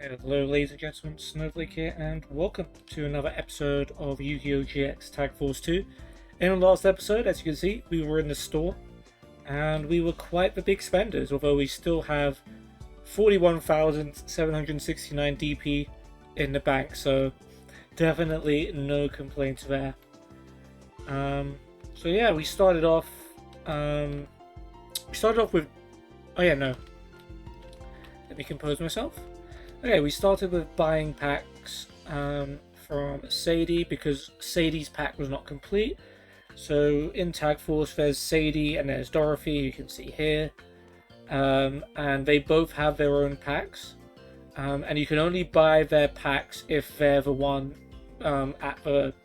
Hello ladies and gentlemen, Snowflake here, and welcome to another episode of Yu-Gi-Oh! GX Tag Force 2. In the last episode, as you can see, we were in the store, and we were quite the big spenders, although we still have 41,769 DP in the bank, so definitely no complaints there. So yeah, we started off with, oh yeah, no, let me compose myself. Okay, we started with buying packs from Sadie because Sadie's pack was not complete. So in Tag Force there's Sadie and there's Dorothy, you can see here. And they both have their own packs. And you can only buy their packs if they're the one at the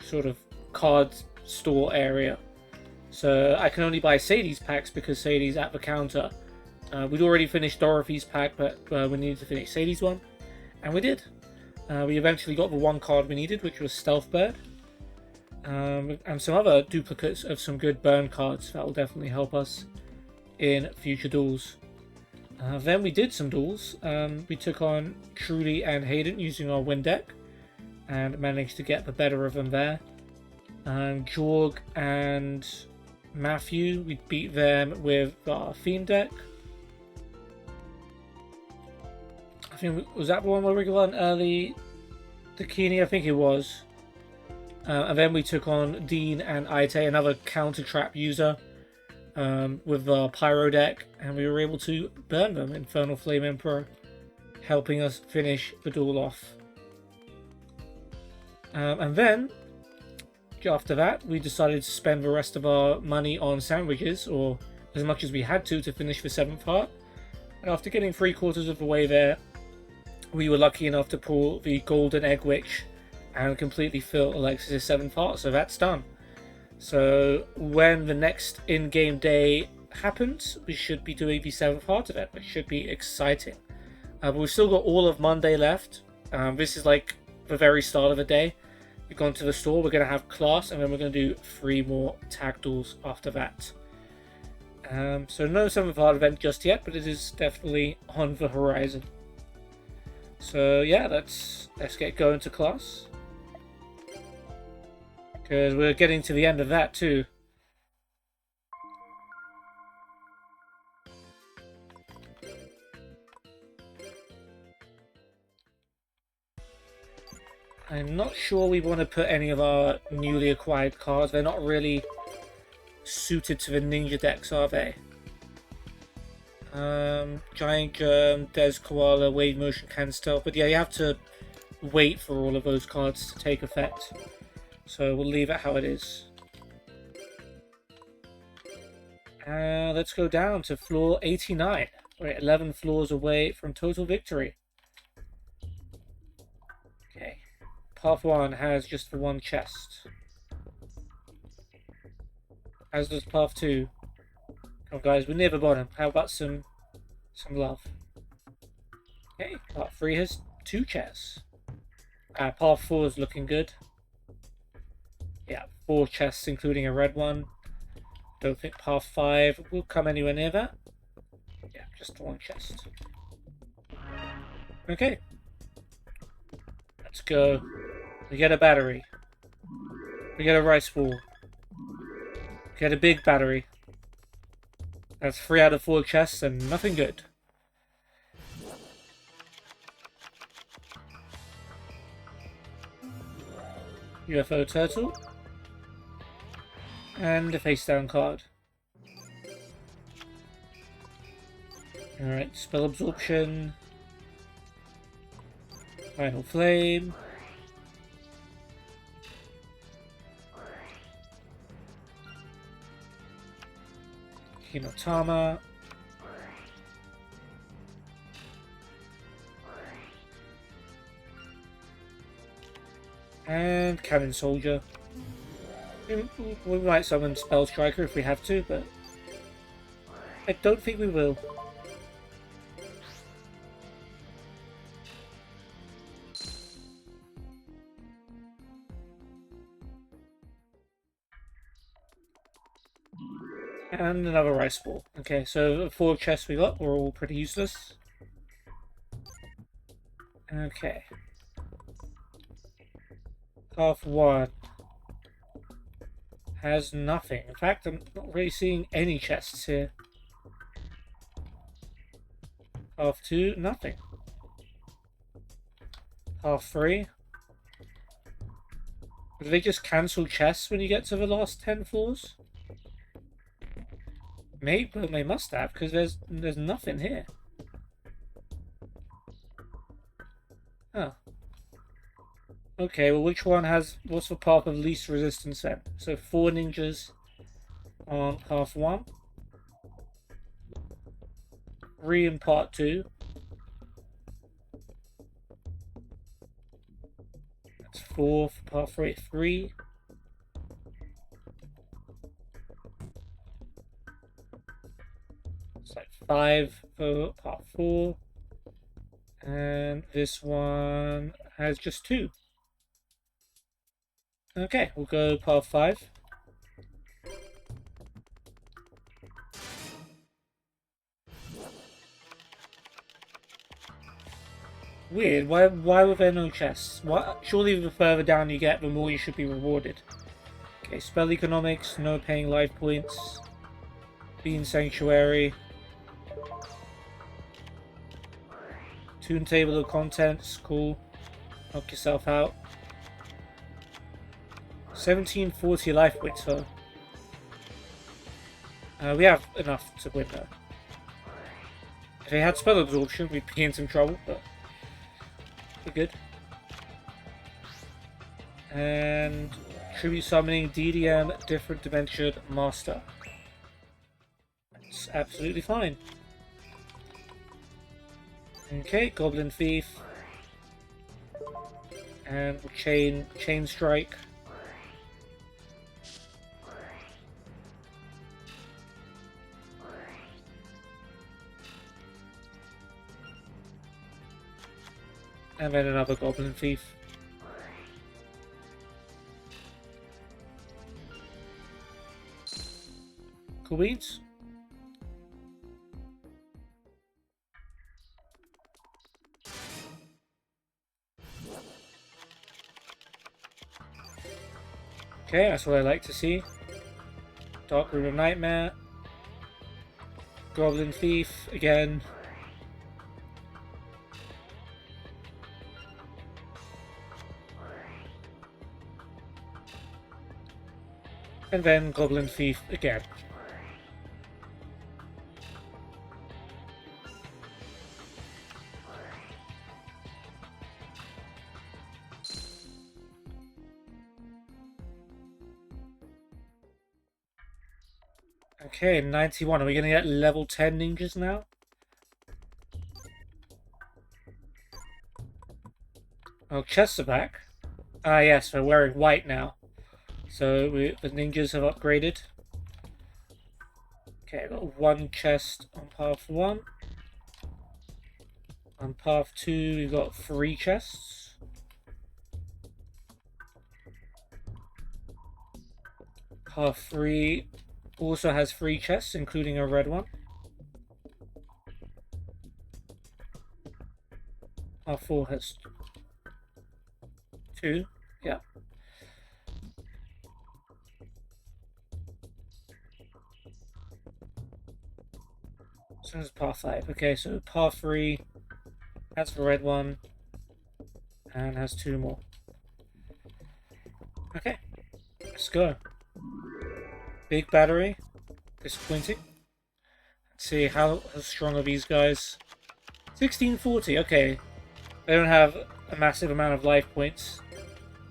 sort of card store area. So I can only buy Sadie's packs because Sadie's at the counter. We'd already finished Dorothy's pack, but we needed to finish Sadie's one, and we did. We eventually got the one card we needed, which was Stealth Bird, and some other duplicates of some good burn cards that will definitely help us in future duels. Then we did some duels. We took on Trudy and Hayden using our win deck, and managed to get the better of them there. Jorg and Matthew, we beat them with our theme deck. I think, was that the one where we got an early Dakini? I think it was. And then we took on Dean and Ite, another counter trap user, with our Pyro deck, and we were able to burn them, Infernal Flame Emperor, helping us finish the duel off. And then, after that, we decided to spend the rest of our money on sandwiches, or as much as we had to finish the 7th heart. And after getting 3/4 of the way there, we were lucky enough to pull the Golden Egg Witch and completely fill Alexis' 7th heart, so that's done. So when the next in-game day happens, we should be doing the 7th heart event, which should be exciting. But we've still got all of Monday left. This is like the very start of the day. We've gone to the store, we're going to have class, and then we're going to do 3 more tag duels after that. So no 7th heart event just yet, but it is definitely on the horizon. So yeah, let's get going to class, because we're getting to the end of that too. I'm not sure we want to put any of our newly acquired cards. They're not really suited to the ninja decks, are they? Giant Germ, Des Koala, Wave Motion, Can Stealth. But yeah, you have to wait for all of those cards to take effect. So we'll leave it how it is. Let's go down to floor 89. We're 11 floors away from total victory. Okay. Path 1 has just the one chest. As does Path 2. Come on guys, we're near the bottom. How about some love? Okay, Path 3 has 2 chests. Path 4 is looking good. Yeah, 4 chests including a red one. Don't think Path 5 will come anywhere near that. Yeah, just 1 chest. Okay. Let's go. We get a battery. We get a rice ball. We get a big battery. That's 3 out of 4 chests and nothing good. UFO turtle. And a face down card. Alright, spell absorption. Final flame. Hinotama. And Cannon Soldier. We might summon Spell Striker if we have to, but I don't think we will. And another rice ball. Okay, so the 4 chests we got were all pretty useless. Okay. Path 1 has nothing. In fact, I'm not really seeing any chests here. Path 2, nothing. Path 3. Do they just cancel chests when you get to the last 10 floors? Maybe, well, they must have, because there's nothing here. Oh. Okay, well, which one has... What's the path of least resistance then? So 4 ninjas on path 1. 3 in part 2. That's 4 for part 3. 3. It's like 5 for part 4. And this one has just 2. Okay, we'll go part 5. Weird, why were there no chests? What? Surely the further down you get, the more you should be rewarded. Okay, spell economics, no paying life points. Bean Sanctuary. Tune table of contents, cool. Knock yourself out. 1740 life points though. We have enough to win though. If they had spell absorption, we'd be in some trouble, but we're good. And tribute summoning DDM different dimension master. It's absolutely fine. Okay, Goblin Thief. And we'll chain strike. And then another Goblin Thief. Cool beans. Okay, that's what I like to see. Dark Room of Nightmare. Goblin Thief again. And then Goblin Thief again. Okay, 91. Are we going to get level 10 ninjas now? Oh, chests are back. Ah, yes, we're wearing white now. So the ninjas have upgraded. Okay, I've got 1 chest on path 1. On path 2, we've got 3 chests. Path 3 also has 3 chests, including a red one. Path 4 has 2. Yeah. So it's path 5. Okay, so path 3 has the red one and has 2 more. Okay, let's go. Big battery. Disappointing. Let's see how strong are these guys. 1640. Okay, they don't have a massive amount of life points,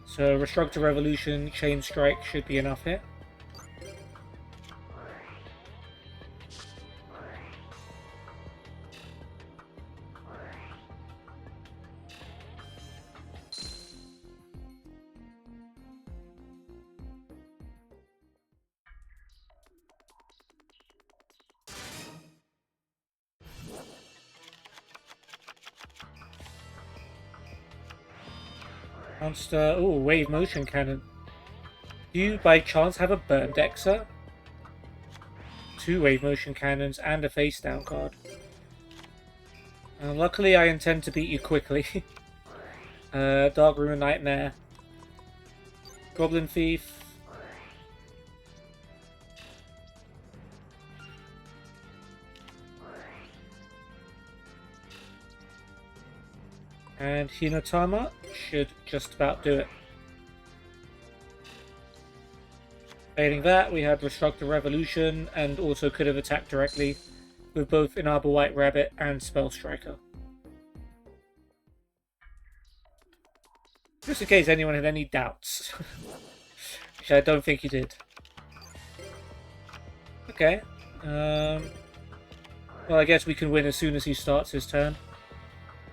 so Restructure Revolution, Chain Strike should be enough here. Monster. Oh, Wave Motion Cannon. Do you by chance have a Burn Dexter? 2 Wave Motion Cannons and a face down card. Luckily, I intend to beat you quickly. Dark Ruin Nightmare. Goblin Thief. And Hinotama should just about do it. Failing that, we had Destructive Revolution and also could have attacked directly with both Inaba White Rabbit and Spell Striker. Just in case anyone had any doubts. Which I don't think he did. Okay. Well, I guess we can win as soon as he starts his turn.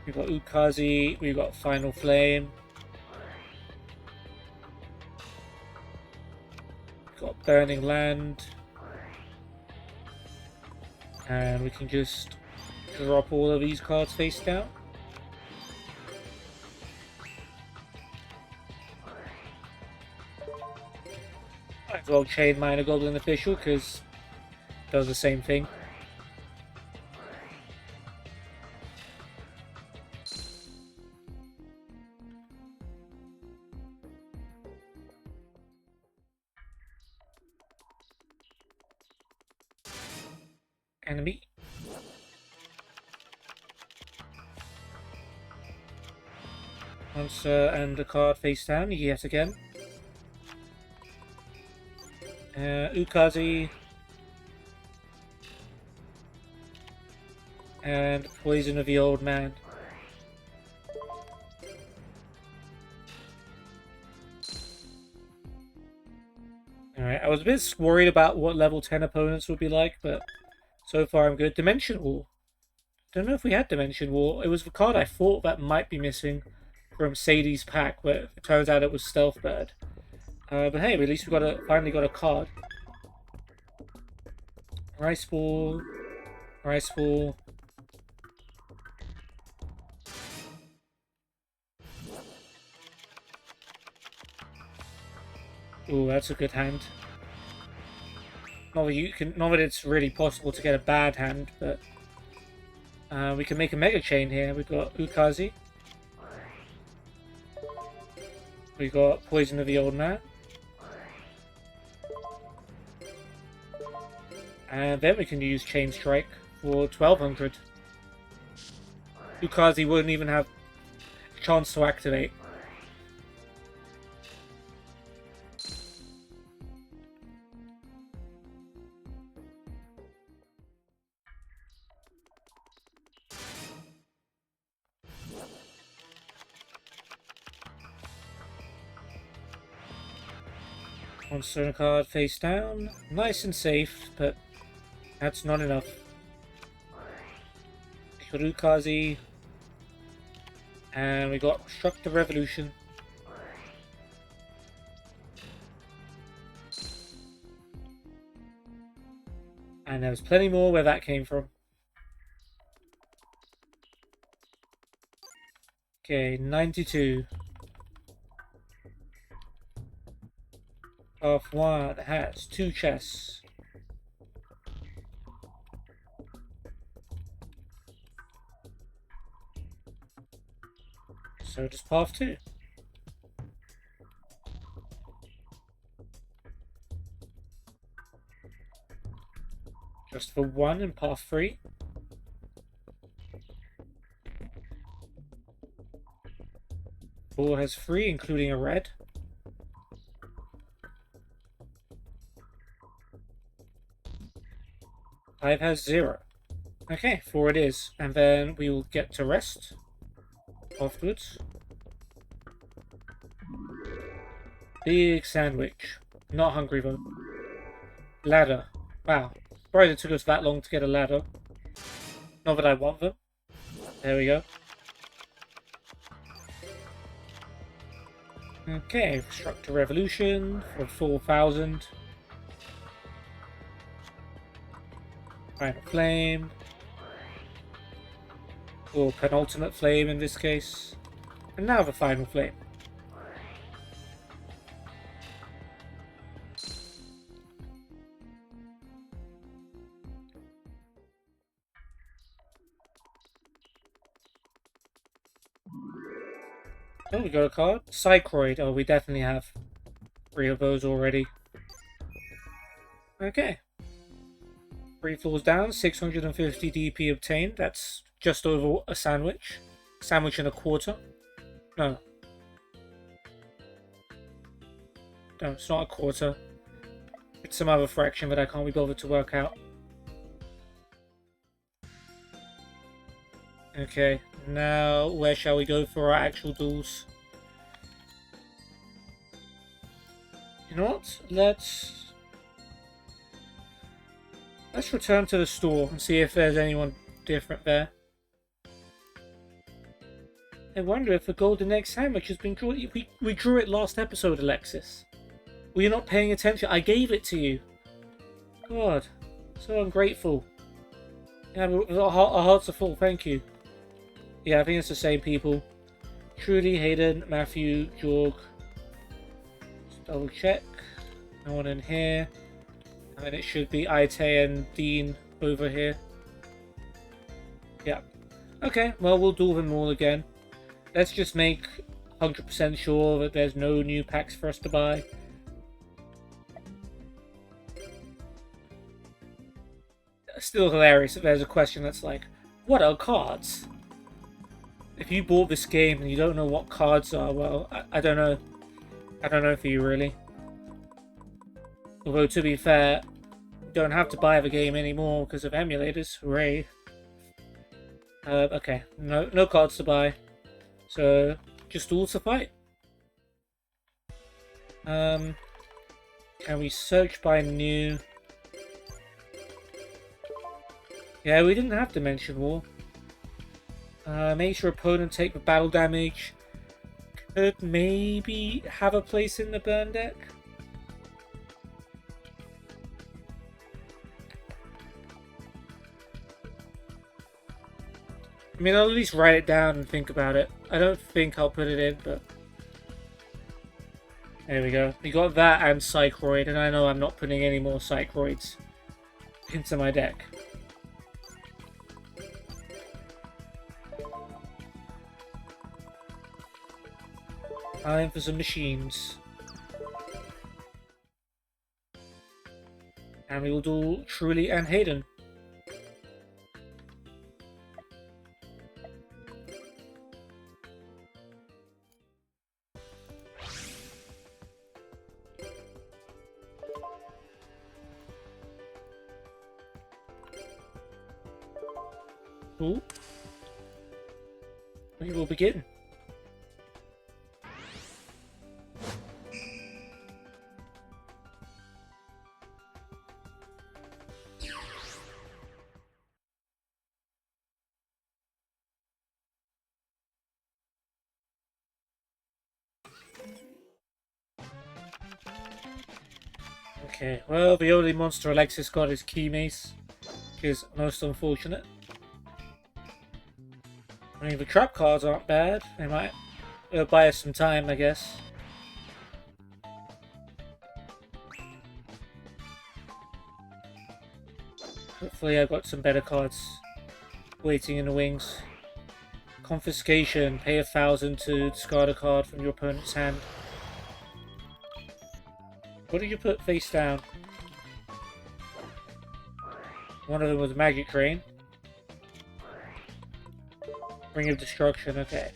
We've got Ukazi, we've got Final Flame. We've got Burning Land. And we can just drop all of these cards face down. Might as well chain Minor Goblin Official because it does the same thing. Enemy. Monster and a card face down yet again. Ukazi. And Poison of the Old Man. Alright, I was a bit worried about what level 10 opponents would be like, but so far I'm good. Dimension Wall. Don't know if we had Dimension Wall. It was the card I thought that might be missing from Sadie's pack, but it turns out it was Stealth Bird. But hey, at least we finally got a card. Rice Ball. Rice Ball. Ooh, that's a good hand. Not that it's really possible to get a bad hand, but we can make a Mega Chain here. We've got Ukazi. We've got Poison of the Old Man. And then we can use Chain Strike for 1200. Ukazi wouldn't even have a chance to activate. Monster card face down. Nice and safe, but that's not enough. Ukazi. And we got Destructive Revolution. And there was plenty more where that came from. Okay, 92. Half one has 2 chests. So does path 2. Just for 1 in path 3. Four has 3, including a red. 5 has 0. Okay, 4 it is. And then we will get to rest afterwards. Big sandwich. Not hungry though. Ladder. Wow. Surprised it took us that long to get a ladder. Not that I want them. There we go. Okay, Destructive Revolution for 4,000. Final Flame. Or Penultimate Flame in this case. And now the Final Flame. Oh, we got a card. Psychroid. Oh, we definitely have 3 of those already. Okay. 3 floors down, 650 DP obtained. That's just over a sandwich. Sandwich and a quarter. No. No, it's not a quarter. It's some other fraction that I can't be bothered to work out. Okay, now where shall we go for our actual duels? You know what? Let's return to the store and see if there's anyone different there. I wonder if the golden egg sandwich has been drawn. We drew it last episode, Alexis. Were you not paying attention? I gave it to you. God, so ungrateful. Yeah, our hearts are full, thank you. Yeah, I think it's the same people. Trudy, Hayden, Matthew, Jorg. Just double check. No one in here. And then it should be Ite and Dean over here. Yeah. Okay, well, we'll duel them all again. Let's just make 100% sure that there's no new packs for us to buy. Still hilarious if there's a question that's like, what are cards? If you bought this game and you don't know what cards are, well, I don't know. I don't know for you, really. Although, to be fair, you don't have to buy the game anymore because of emulators. Hooray. Okay, no cards to buy. So, just duels to fight. Can we search by new? Yeah, we didn't have Dimension War. Makes your opponent take the battle damage. Could maybe have a place in the burn deck. I mean, I'll at least write it down and think about it. I don't think I'll put it in, but... There we go. We got that and Psychroid, and I know I'm not putting any more Psychroids into my deck. Time for some machines. And we will do Truly and Hayden. Ooh. We will begin. Okay, well, the only monster Alexis got is Key Mace, which is most unfortunate. I mean, the trap cards aren't bad. They might buy us some time, I guess. Hopefully I've got some better cards waiting in the wings. Confiscation. Pay 1,000 to discard a card from your opponent's hand. What did you put face down? One of them was Magic Train. Ring of Destruction, okay.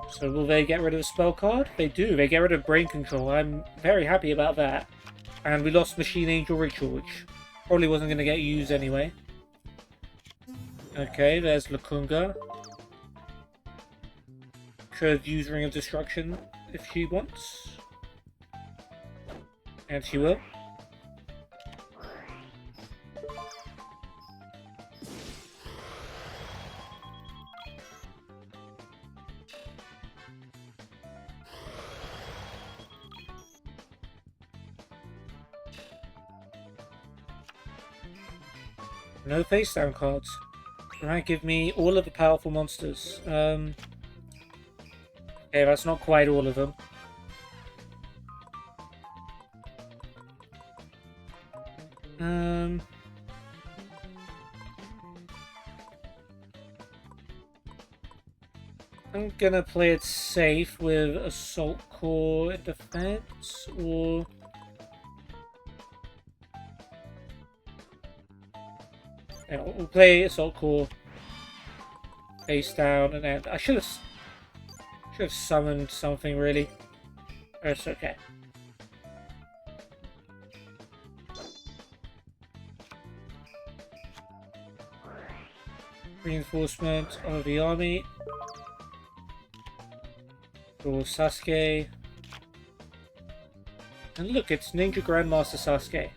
So will they get rid of the spell card? They do. They get rid of Brain Control. I'm very happy about that. And we lost Machine Angel Ritual, which probably wasn't going to get used anyway. Okay, there's Lacunga. Could use Ring of Destruction if she wants. And she will. No face down cards. Right, give me all of the powerful monsters. Okay, that's not quite all of them. I'm gonna play it safe with Assault Core in defense, or... Yeah, we'll play Assault Core face down, and then I should have summoned something really. But it's okay. Reinforcement of the army. For Sasuke. And look, it's Ninja Grandmaster Sasuke.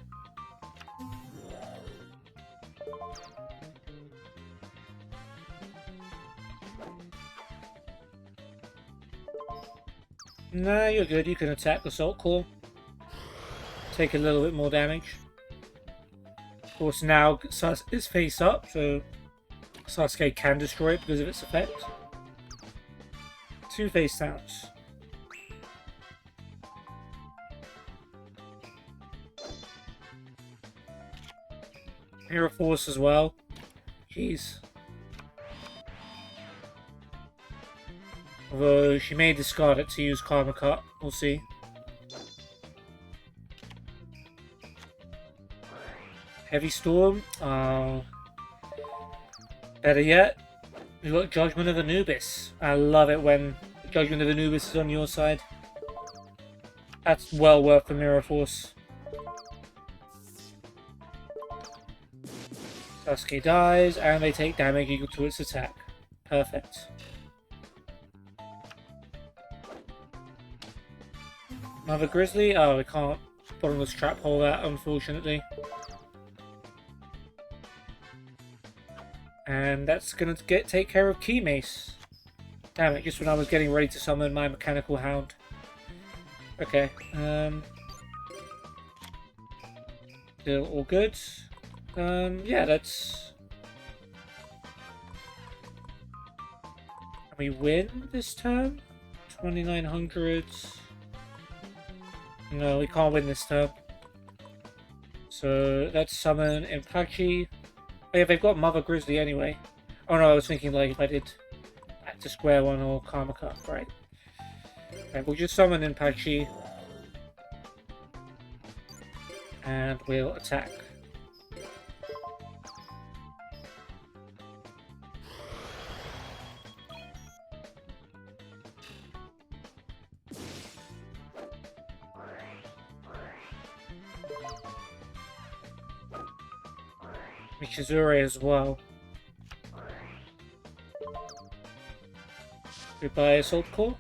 Nah, you're good. You can attack the Assault Core. Take a little bit more damage. Of course, now Sasuke is face up, so Sasuke can destroy it because of its effect. 2 face downs. Hero Force as well. Jeez. Although she may discard it to use Karma Cut. We'll see. Heavy Storm. Better yet, we've got Judgment of Anubis. I love it when Judgment of Anubis is on your side. That's well worth the Mirror Force. Sasuke dies, and they take damage equal to its attack. Perfect. Mother Grizzly? Oh, we can't bottomless trap hole that, unfortunately. And that's gonna take care of Key Mace. Damn it, just when I was getting ready to summon my Mechanical Hound. Okay, still all good. Yeah, that's... Can we win this turn? 2900... No, we can't win this turn. So, let's summon Impachi. Oh yeah, they've got Mother Grizzly anyway. Oh no, I was thinking like if I did back to square one or Karma Cut, right? Okay, we'll just summon Impachi. And we'll attack. Michizure as well. Goodbye, Assault Core.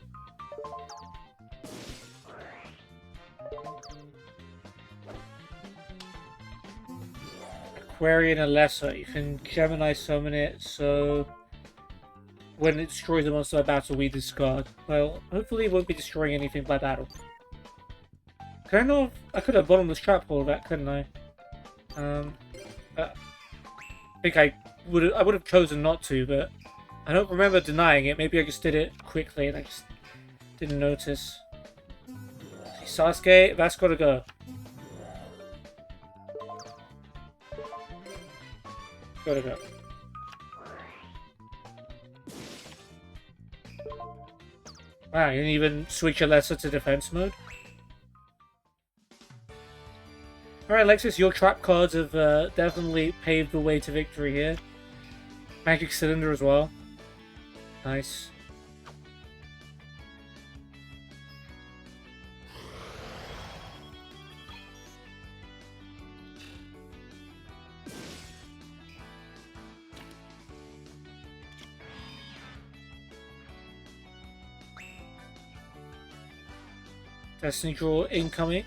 Aquarian and Lesser. You can Gemini summon it, so when it destroys a monster by battle, we discard. Well, hopefully it won't be destroying anything by battle. I could have bottomless trap hole that, couldn't I? I think I would have chosen not to, but I don't remember denying it. Maybe I just did it quickly and I just didn't notice. Sasuke, that's gotta go. Gotta go. Wow, you didn't even switch your Lesser to defense mode? Alright, Alexis, your trap cards have definitely paved the way to victory here. Magic Cylinder as well. Nice. Destiny Draw incoming.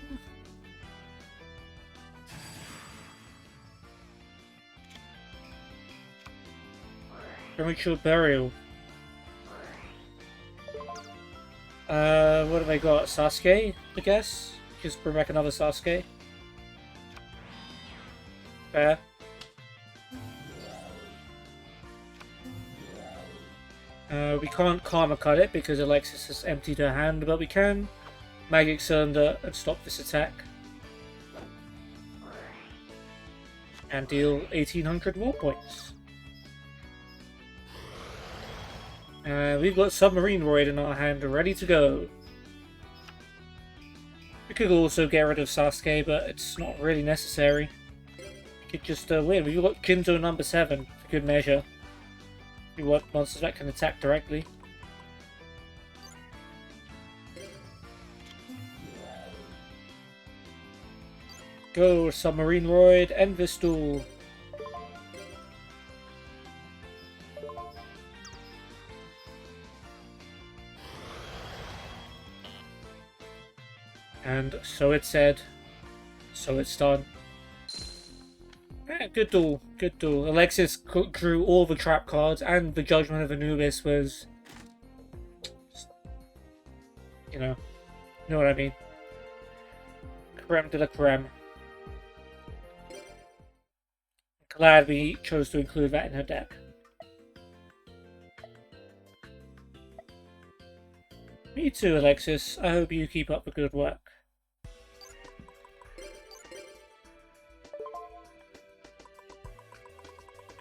Premature Burial. What have I got? Sasuke, I guess? Just bring back another Sasuke. Fair. We can't Karma Cut it because Alexis has emptied her hand, but we can Magic Cylinder and stop this attack. And deal 1800 war points. We've got Submarine Roid in our hand, ready to go. We could also get rid of Sasuke, but it's not really necessary. We could just win. We've got Jinzo number 7 for good measure. We want monsters that can attack directly. Go, Submarine Roid, end this duel. And so it's said, so it's done. Yeah, good duel, good duel. Alexis drew all the trap cards, and the Judgment of Anubis was, you know what I mean. Creme de la creme. Glad we chose to include that in her deck. Me too, Alexis. I hope you keep up the good work.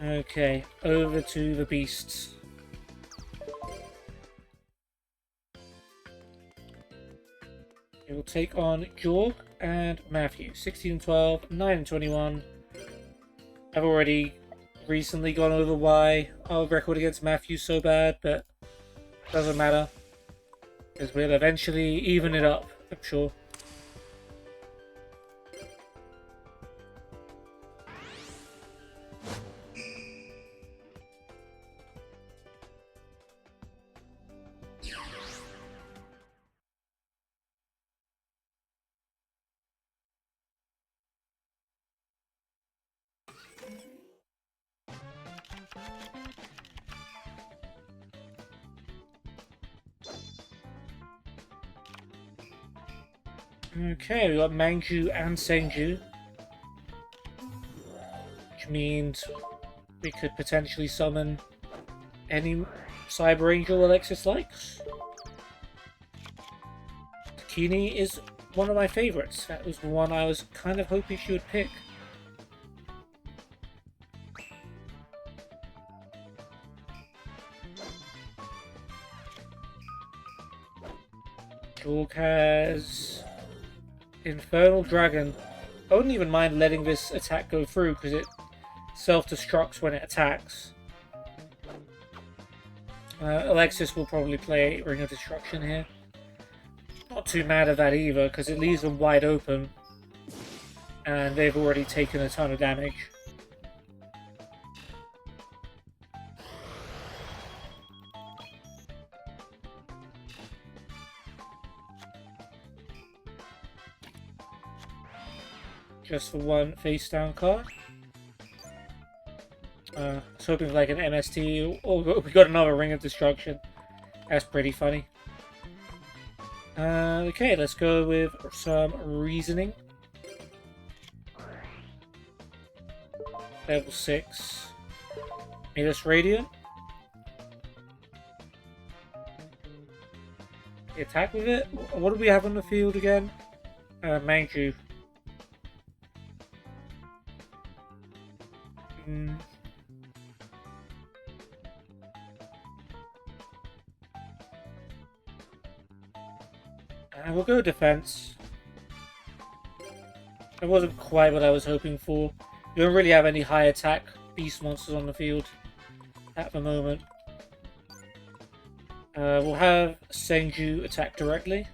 Okay, over to the beasts. It will take on Jorg and Matthew. 16 and 12, 9 and 21. I've already recently gone over why our record against Matthew's so bad, but doesn't matter. Because we'll eventually even it up, I'm sure. Okay, we got Mangju and Senju. Which means we could potentially summon any Cyber Angel Alexis likes. Takini is one of my favourites. That was the one I was kind of hoping she would pick. Jorg has Infernal Dragon. I wouldn't even mind letting this attack go through because it self-destructs when it attacks. Alexis will probably play Ring of Destruction here. Not too mad at that either because it leaves them wide open and they've already taken a ton of damage. Just for one face down card. I was hoping for like an MST. Oh, we got another Ring of Destruction. That's pretty funny. Okay, let's go with some Reasoning. Level 6. Midas Radiant. Attack with it? What do we have on the field again? Mangju. And we'll go defense. It wasn't quite what I was hoping for. We don't really have any high attack beast monsters on the field at the moment. We'll have Senju attack directly.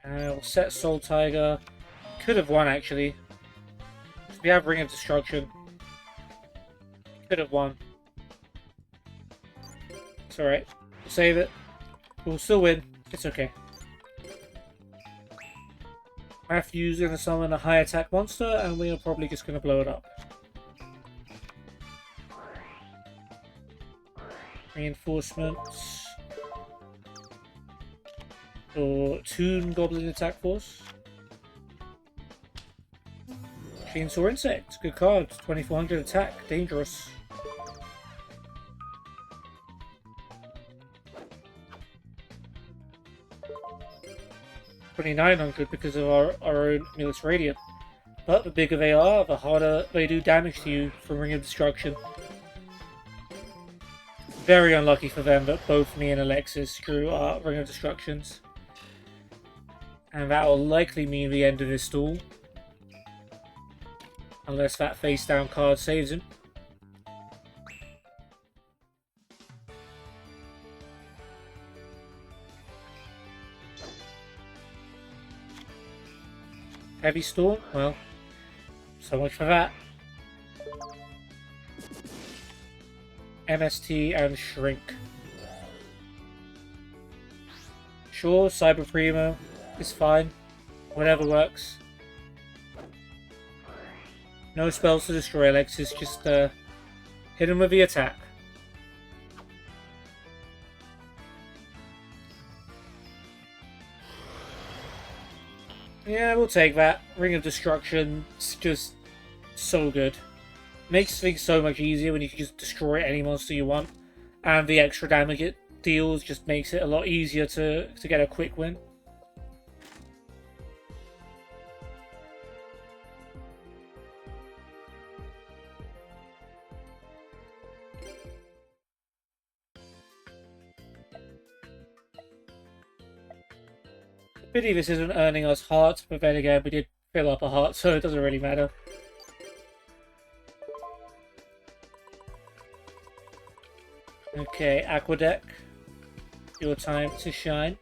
We'll set Soul Tiger. Could have won actually. We have Ring of Destruction. Could have won. It's alright. We'll save it. We'll still win. It's okay. Matthew's going to summon a high attack monster and we are probably just going to blow it up. Reinforcements. Or Toon Goblin Attack Force. Chainsaw Insect. Good card. 2400 attack. Dangerous. 2900 because of our own Millis Radiant. But the bigger they are, the harder they do damage to you from Ring of Destruction. Very unlucky for them that both me and Alexis drew our Ring of Destructions. And that will likely mean the end of this duel. Unless that face down card saves him. Heavy Storm? Well, so much for that. MST and Shrink. Sure, Cyber Primo is fine. Whatever works. No spells to destroy Alexis, just hit him with the attack. Yeah, we'll take that. Ring of Destruction's just so good. Makes things so much easier when you can just destroy any monster you want. And the extra damage it deals just makes it a lot easier to get a quick win. Pity this isn't earning us hearts, but then again, we did fill up a heart, so it doesn't really matter. Okay, Aqua Deck. Your time to shine.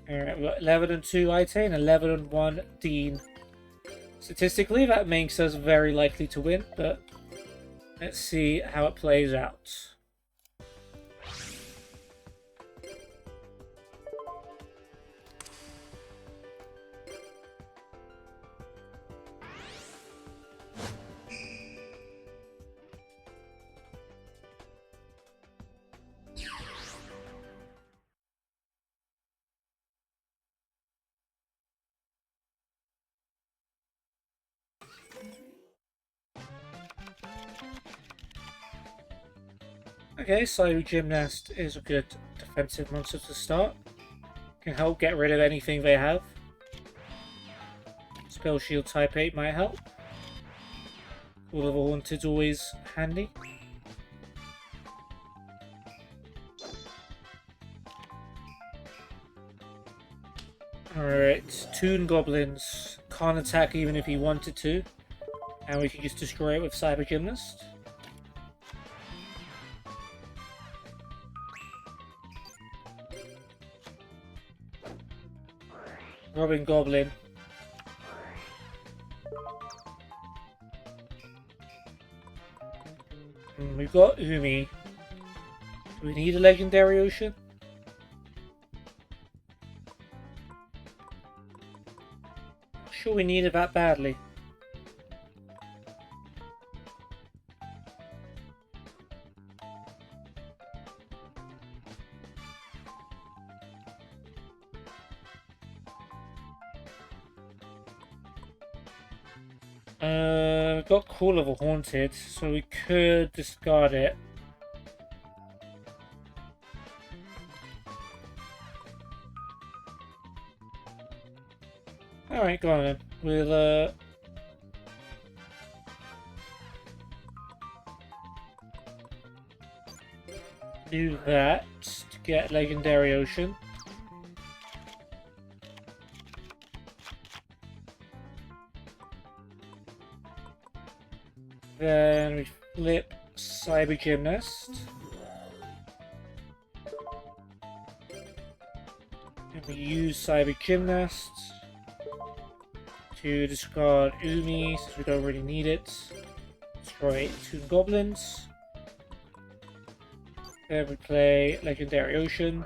Alright, we've got 11 and 2 Itane, 11 and 1 Dean. Statistically, that makes us very likely to win, but let's see how it plays out. Okay, so Gymnast is a good defensive monster to start. Can help get rid of anything they have. Spell Shield type 8 might help. All of the Haunted's always handy. Alright, Toon Goblins can't attack even if he wanted to. And we can just destroy it with Cyber Gymnast. Robin Goblin. We've got Umi. Do we need a Legendary Ocean? Not sure we need it that badly. We've got Call of a Haunted, so we could discard it. Alright, go on then. We'll do that to get Legendary Ocean. Then we flip Cyber Gymnast. And we use Cyber Gymnast to discard Umi since we don't really need it. Destroy Toon Goblins. Then we play Legendary Ocean.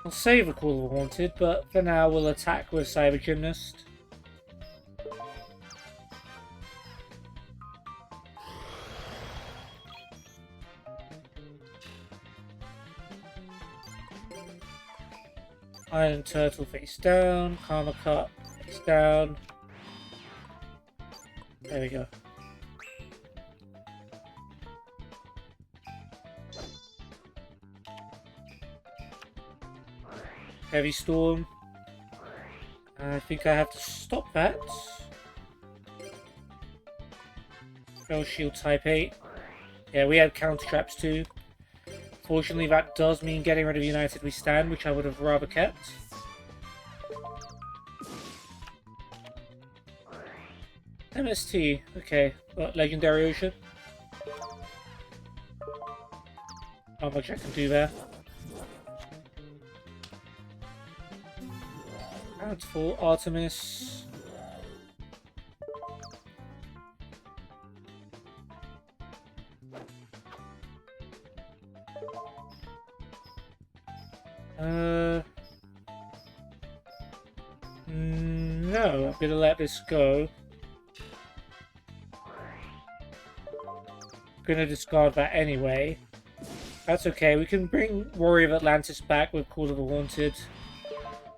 I'll save a Call of the Haunted, but for now we'll attack with Cyber Gymnast. Iron Turtle face down, Karma Cut face down. There we go. Heavy Storm. I think I have to stop that. Spell Shield type 8. Yeah, we had counter traps too. Fortunately, that does mean getting rid of United We Stand, which I would have rather kept. MST, okay. What, Legendary Ocean? How much I can do there. Full Artemis. No, I'm gonna let this go. Gonna discard that anyway. That's okay, we can bring Warrior of Atlantis back with Call of the Haunted.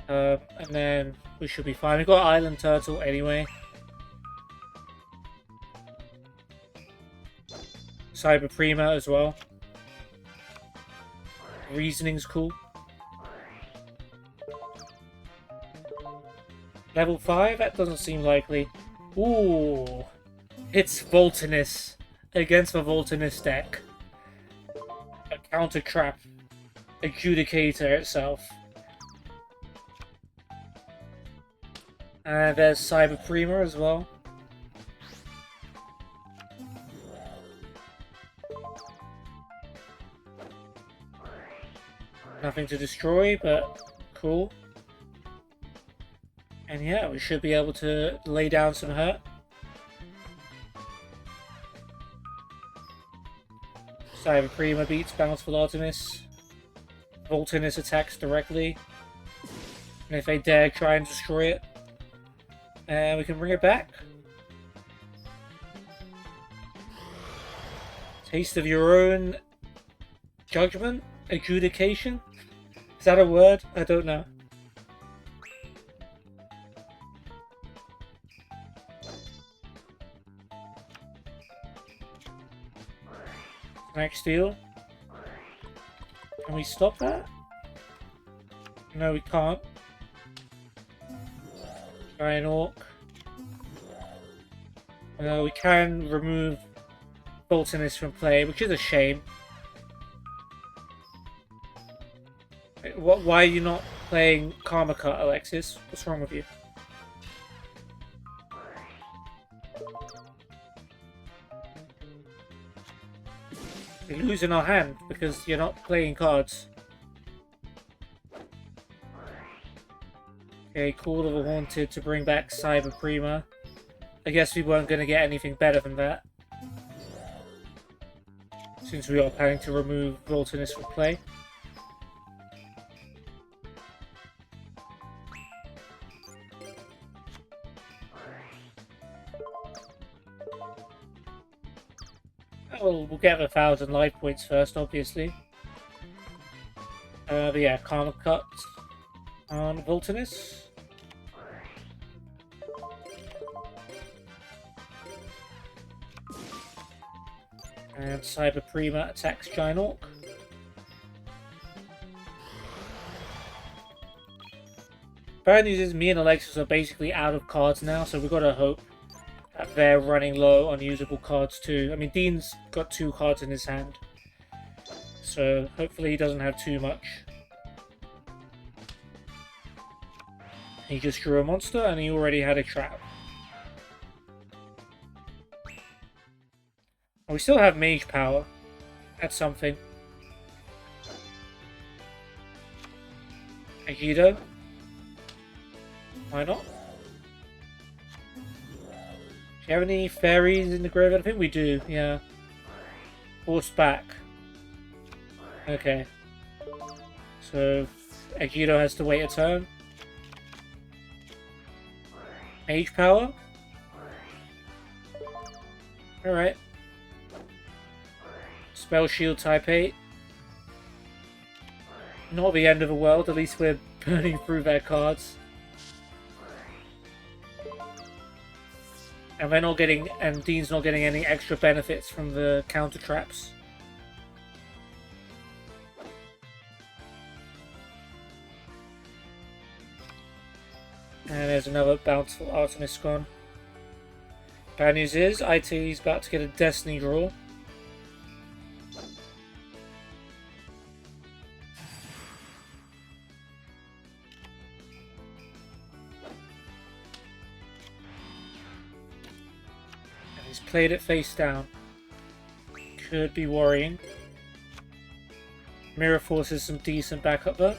And then we should be fine. We've got Island Turtle anyway. Cyber Prima as well. Reasoning's cool. Level 5? That doesn't seem likely. Ooh. It's Voltanis against the Voltanis deck. A counter trap. Adjudicator itself. And there's Cyber Prima as well. Nothing to destroy, but cool. And yeah, we should be able to lay down some hurt. Cyber Prima beats Bountiful Artemis. Voltanis attacks directly. And if they dare try and destroy it, we can bring it back. Taste of your own judgment? Adjudication? Is that a word? I don't know. Snack Steel. Can we stop that? No, we can't. Giant Orc. We can remove Voltanis from play, which is a shame. Why are you not playing Karma Cut, Alexis? What's wrong with you? You're losing our hand because you're not playing cards. Okay, Call of the Haunted to bring back Cyber Prima. I guess we weren't going to get anything better than that. Since we are planning to remove Voltanis from play. Well, we'll get 1,000 life points first, obviously. But yeah, Karma Cut on Voltanis. And Cyber Prima attacks Giant Orc. Bad news is me and Alexis are basically out of cards now, so we've got to hope that they're running low on usable cards too. I mean, Dean's got 2 cards in his hand, so hopefully he doesn't have too much. He just drew a monster and he already had a trap. We still have Mage Power. That's something. Agido. Why not? Do you have any fairies in the graveyard? I think we do, yeah. Force back. Okay. So, Agido has to wait a turn. Mage Power? Alright. Spell Shield type 8. Not the end of the world, at least we're burning through their cards. And they're not getting, and Dean's not getting any extra benefits from the counter traps. And there's another bountiful Artemis gone. Bad news is, IT's about to get a Destiny draw. And he's played it face down. Could be worrying. Mirror Force is some decent backup though.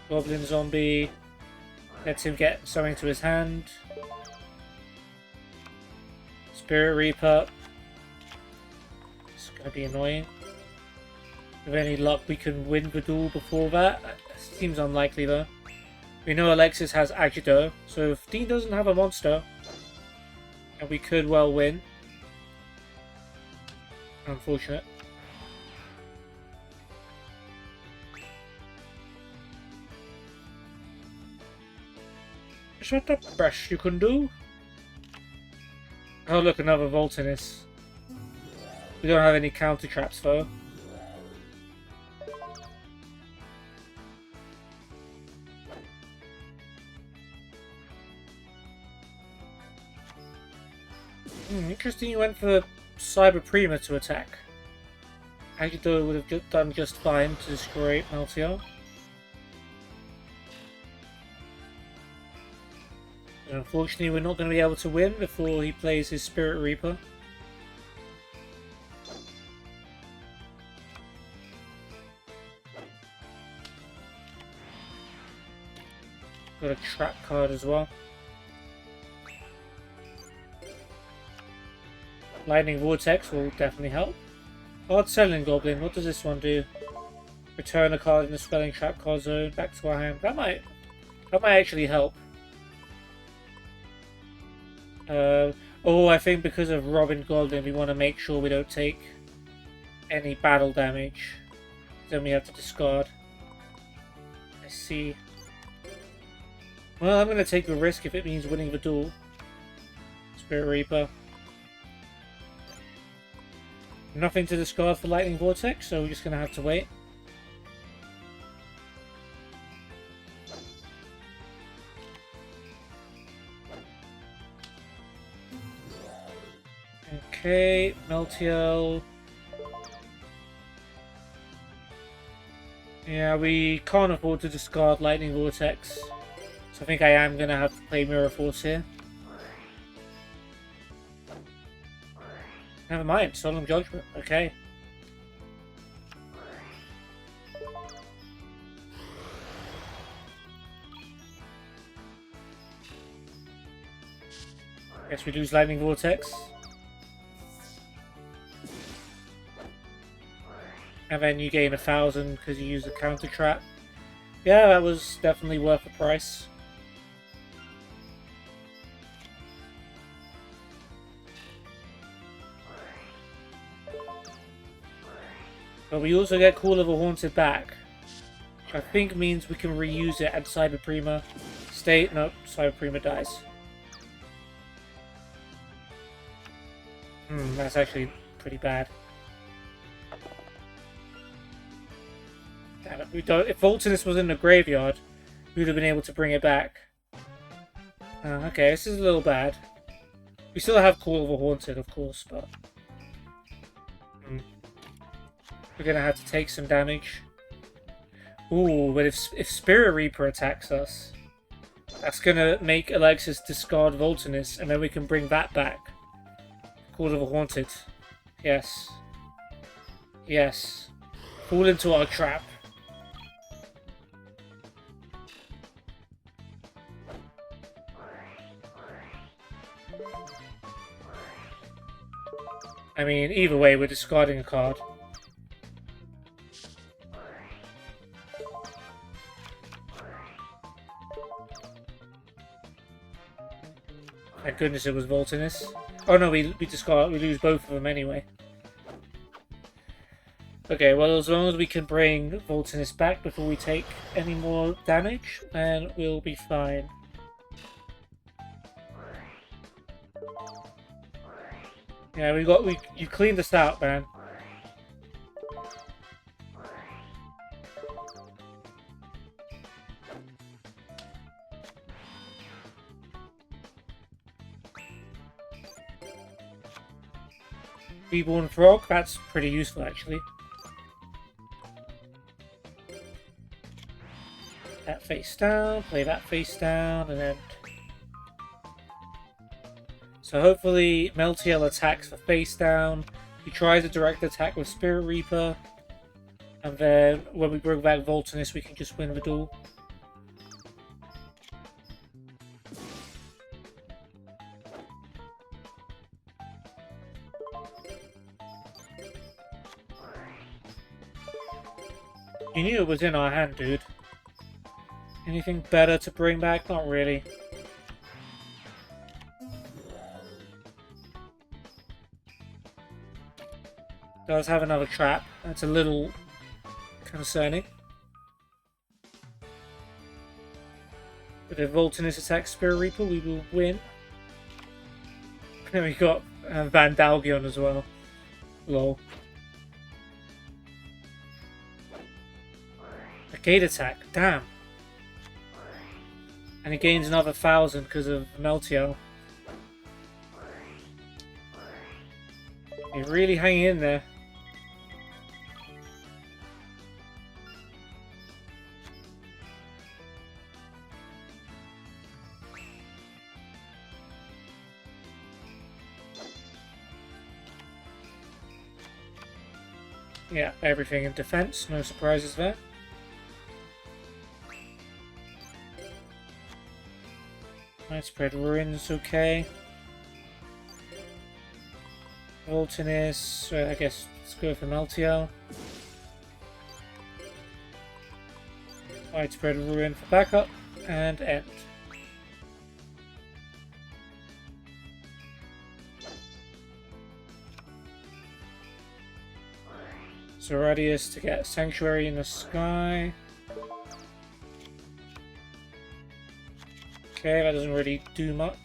Goblin Zombie lets him get something to his hand. Spirit Reaper. It's going to be annoying. With any luck we can win the duel before that. Seems unlikely though. We know Alexis has Agido, so if Dean doesn't have a monster, and we could well win. Unfortunate. Is that the best you can do? Oh look, another Voltanis. We don't have any counter traps though. Interesting you went for Cyber Prima to attack. Agido would have done just fine to destroy Meltiel. But unfortunately we're not going to be able to win before he plays his Spirit Reaper. Got a trap card as well. Lightning Vortex will definitely help. Hard Selling Goblin, what does this one do? Return a card in the Spelling Trap card zone back to our hand. That might actually help. Oh, I think because of Robin Goblin we want to make sure we don't take any battle damage. Then we have to discard. I see. Well, I'm going to take the risk if it means winning the duel. Spirit Reaper. Nothing to discard for Lightning Vortex, so we're just going to have to wait. Okay, Meltiel. Yeah, we can't afford to discard Lightning Vortex. So I think I am going to have to play Mirror Force here. Never mind, Solemn Judgment, okay. Guess we lose Lightning Vortex. And then you gain 1,000 because you use the counter trap. Yeah, that was definitely worth the price. But we also get Call of a Haunted back. Which I think means we can reuse it and Cyber Prima state. Nope, Cyber Prima dies. That's actually pretty bad. Damn it, we don't. If Voltanis was in the graveyard, we would have been able to bring it back. Okay, this is a little bad. We still have Call of a Haunted, of course, but we're gonna have to take some damage. Ooh, but if Spirit Reaper attacks us, that's gonna make Alexis discard Voltanis, and then we can bring that back. Call of a Haunted. Yes. Yes. Fall into our trap. I mean, either way, we're discarding a card. Thank goodness it was Voltanis. Oh no, we lose both of them anyway. Okay, well as long as we can bring Voltanis back before we take any more damage, then we'll be fine. Yeah, you cleaned us out, man. Reborn Frog, that's pretty useful actually. That face down, play that face down, and then... So hopefully Meltiel attacks for face down. He tries a direct attack with Spirit Reaper. And then when we bring back Voltanis, we can just win the duel. You knew it was in our hand, dude. Anything better to bring back? Not really. Does have another trap. That's a little concerning. But if Voltanis attacks Spirit Reaper, we will win. And we got Vandalgion as well. Lol. A gate attack. Damn. And he gains another 1,000 because of Meltiel. He's really hanging in there. Yeah, everything in defense, no surprises there. Widespread Ruins, okay. Voltanis, I guess let's go for Meltiel. Widespread Ruin for backup, and end. Radius to get Sanctuary in the Sky. Okay, that doesn't really do much.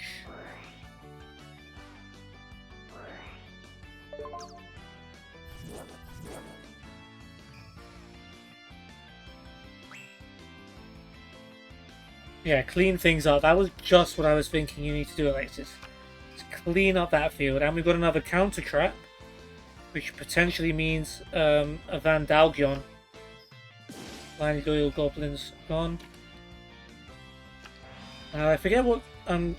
Yeah, clean things up. That was just what I was thinking you need to do, Alexis. Just clean up that field. And we've got another counter trap, which potentially means a Vandalgion. Blindly Loyal Goblins gone. I forget what when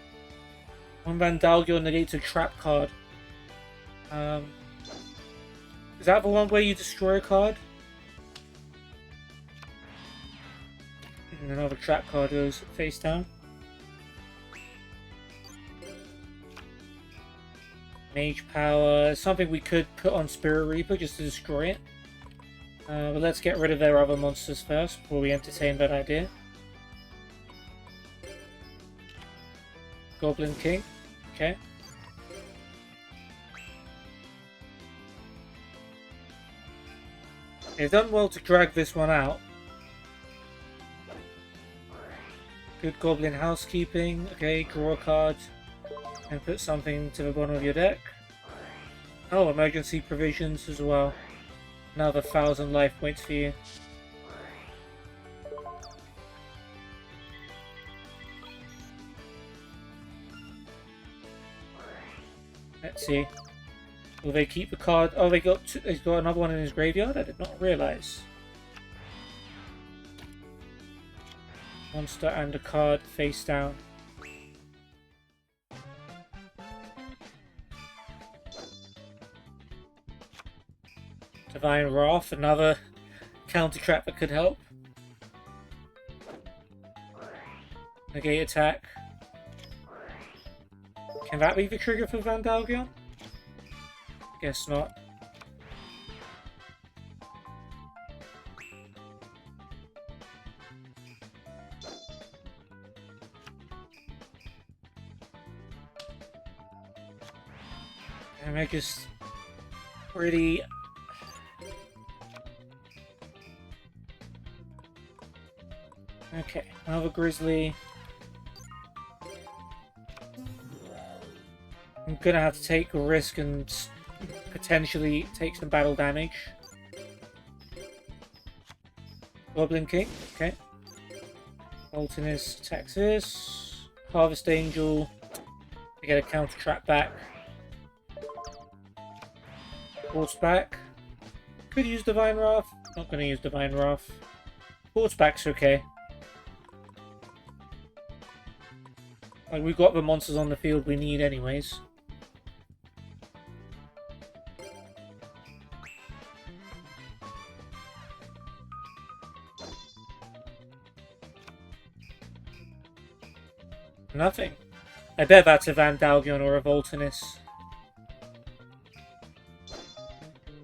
Vandalgion negates a trap card. Is that the one where you destroy a card? And another trap card goes face down. Mage Power, something we could put on Spirit Reaper just to destroy it. But let's get rid of their other monsters first before we entertain that idea. Goblin King, okay. They've done well to drag this one out. Good Goblin Housekeeping, okay, draw a card and put something to the bottom of your deck. Oh, emergency provisions as well. Another 1,000 life points for you. Let's see. Will they keep the card? Oh, they got two, he's got another one in his graveyard? I did not realise. Monster and a card face down. Divine Wrath, another counter trap that could help. Negate attack. Can that be the trigger for Vandalgion? Guess not. And I just pretty. Okay, another Grizzly. I'm gonna have to take a risk and potentially take some battle damage. Goblin King, okay. Voltanis attacks this. Harvest Angel. We get a counter trap back. Horseback. Could use Divine Wrath. Not going to use Divine Wrath. Horseback's okay. Like, we've got the monsters on the field we need anyways. Nothing. I bet that's a Vandalgion or a Voltanis.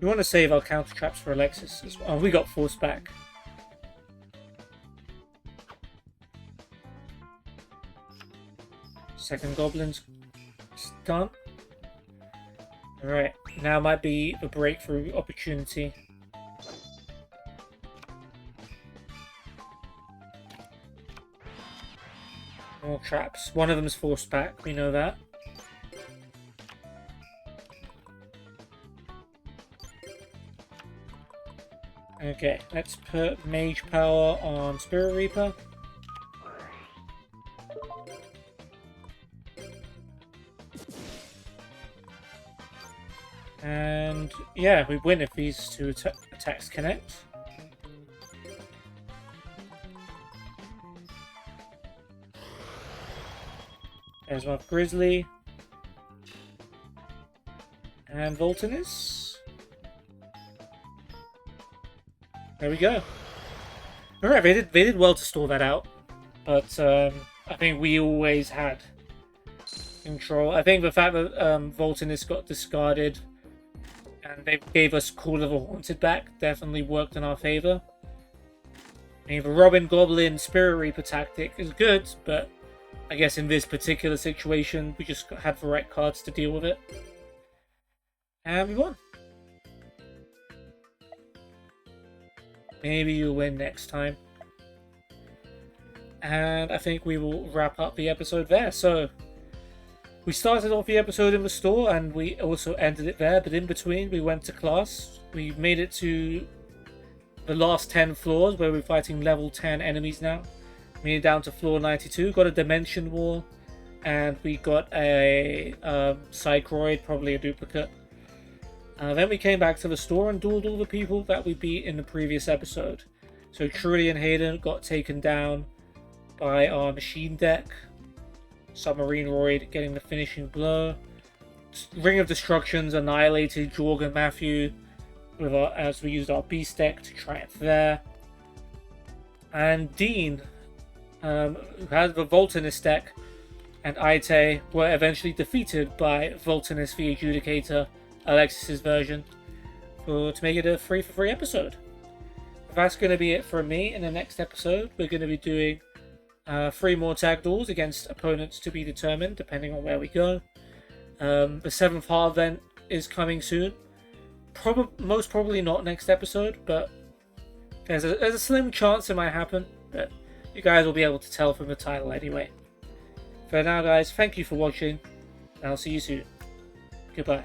We want to save our counter traps for Alexis as well. Oh, we got force back. Second goblin's done. Alright, now might be the breakthrough opportunity. More traps. One of them's forced back, we know that. Okay, let's put Mage Power on Spirit Reaper. And yeah, we win if these two attacks connect. There's one Grizzly. And Voltanis. There we go. Alright, they did well to stall that out. But I think we always had control. I think the fact that Voltanis got discarded and they gave us Call of the Haunted back definitely worked in our favour. I mean, the Robin Goblin Spirit Reaper tactic is good, but I guess in this particular situation, we just had the right cards to deal with it. And we won. Maybe you'll win next time. And I think we will wrap up the episode there. So, we started off the episode in the store and we also ended it there, but in between we went to class. We made it to the last 10 floors where we're fighting level 10 enemies now. Made it down to floor 92, got a Dimension Wall, and we got a Psychroid, probably a duplicate. Then we came back to the store and dueled all the people that we beat in the previous episode. So Trudy and Hayden got taken down by our machine deck. Submarine Roid getting the finishing blow. Ring of Destructions annihilated Jorg and Matthew with as we used our Beast deck to triumph there. And Dean, who had the Voltanis deck, and Aite were eventually defeated by Voltanis the Adjudicator, Alexis' version, to make it a 3-for-3 episode. That's going to be it for me. In the next episode, we're going to be doing 3 more tag duels against opponents to be determined, depending on where we go. The 7th Heart event is coming soon. Most probably not next episode, but there's a slim chance it might happen. But you guys will be able to tell from the title anyway. For now, guys, thank you for watching, and I'll see you soon. Goodbye.